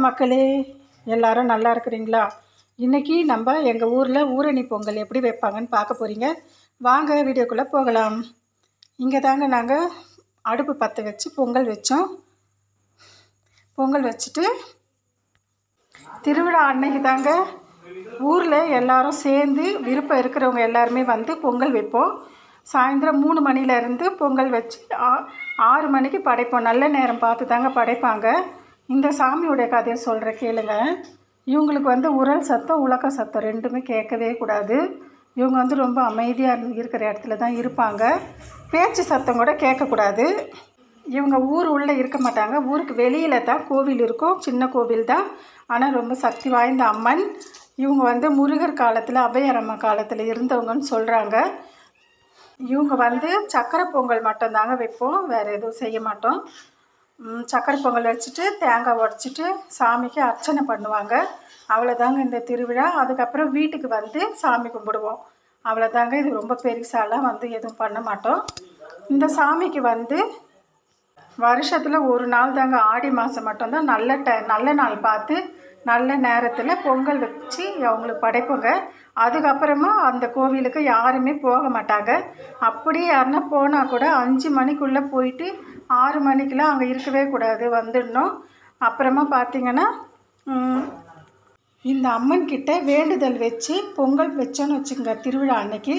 மக்களே, எல்லாரும் நல்லா இருக்கிறீங்களா? இன்றைக்கி நம்ம எங்கள் ஊரில் ஊரணி பொங்கல் எப்படி வைப்பாங்கன்னு பார்க்க போகிறீங்க. வாங்க வீடியோக்குள்ளே போகலாம். இங்கே தாங்க நாங்கள் அடுப்பு பற்ற வச்சு பொங்கல் வச்சோம். பொங்கல் வச்சுட்டு திருவிழா அன்னைக்கு தாங்க ஊரில் எல்லோரும் சேர்ந்து விருப்பம் இருக்கிறவங்க எல்லாருமே வந்து பொங்கல் வைப்போம். சாயந்தரம் 3 மணிலேருந்து பொங்கல் வச்சு 6 மணிக்கு படைப்போம். நல்ல நேரம் பார்த்து தாங்க படைப்பாங்க. இந்த சாமியோடைய கதையை சொல்கிறேன் கேளுங்க. இவங்களுக்கு வந்து உரல் சத்தம் உலக்க சத்தம் ரெண்டுமே கேட்கவே கூடாது. இவங்க வந்து ரொம்ப அமைதியாக இருக்கிற இடத்துல தான் இருப்பாங்க. பேச்சு சத்தம் கூட கேட்கக்கூடாது. இவங்க ஊர் உள்ளே இருக்க மாட்டாங்க. ஊருக்கு வெளியில் தான் கோவில் இருக்கும். சின்ன கோவில் தான், ஆனால் ரொம்ப சக்தி வாய்ந்த அம்மன். இவங்க வந்து முருகர் காலத்தில் அபயரம்ம காலத்தில் இருந்தவங்கன்னு சொல்கிறாங்க. இவங்க வந்து சக்கரை பொங்கல் மட்டும்தாங்க வைப்போம், வேறு எதுவும் செய்ய மாட்டோம். சக்கரை பொங்கல் வச்சுட்டு தேங்காய் உடச்சிட்டு சாமிக்கு அர்ச்சனை பண்ணுவாங்க. அவ்வளோதாங்க இந்த திருவிழா. அதுக்கப்புறம் வீட்டுக்கு வந்து சாமி கும்பிடுவோம். அவ்வளோதாங்க. இது ரொம்ப பெருசாலாம் வந்து எதுவும் பண்ண மாட்டோம். இந்த சாமிக்கு வந்து வருஷத்தில் ஒரு நாள் தாங்க, ஆடி மாதம் மட்டும்தான் நல்ல நாள் பார்த்து நல்ல நேரத்தில் பொங்கல் வச்சு அவங்களுக்கு படைப்போங்க. அதுக்கப்புறமா அந்த கோவிலுக்கு யாருமே போக மாட்டாங்க. அப்படியே யாருன்னா போனால் கூட 5 மணிக்குள்ளே போயிட்டு 6 மணிக்கெலாம் அங்கே இருக்கவே கூடாது, வந்துடணும். அப்புறமா பார்த்திங்கன்னா இந்த அம்மன்கிட்ட வேண்டுதல் வச்சு பொங்கல் வச்சோன்னு வச்சுக்கோங்க, திருவிழா அன்னைக்கு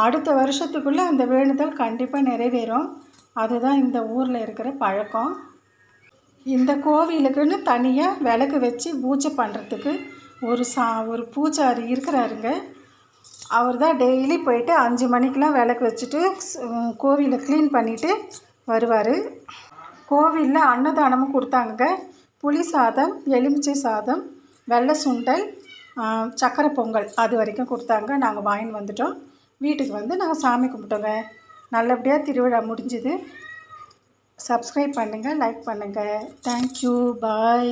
அடுத்த வருஷத்துக்குள்ளே அந்த வேண்டுதல் கண்டிப்பாக நிறைவேறும். அதுதான் இந்த ஊரில் இருக்கிற பழக்கம். இந்த கோவிலுக்குன்னு தனியாக விளக்கு வச்சு பூஜை பண்ணுறதுக்கு ஒரு பூஜாரி இருக்கிறாருங்க. அவர் தான் டெய்லி போயிட்டு 5 மணிக்கெலாம் விளக்கு வச்சுட்டு கோவிலை க்ளீன் பண்ணிவிட்டு வருவார். கோவிலில் அன்னதானமும் கொடுத்தாங்க. புளி சாதம், எலுமிச்சை சாதம், வெள்ளை சுண்டல், சக்கரை பொங்கல் அது வரைக்கும் கொடுத்தாங்க. நாங்கள் வாங்கின்னு வந்துட்டோம். வீட்டுக்கு வந்து நாங்கள் சாமி கும்பிட்டோங்க. நல்லபடியாக திருவிழா முடிஞ்சுது. சப்ஸ்கிரைப் பண்ணுங்கள், லைக் பண்ணுங்கள். தேங்க்யூ, பாய்.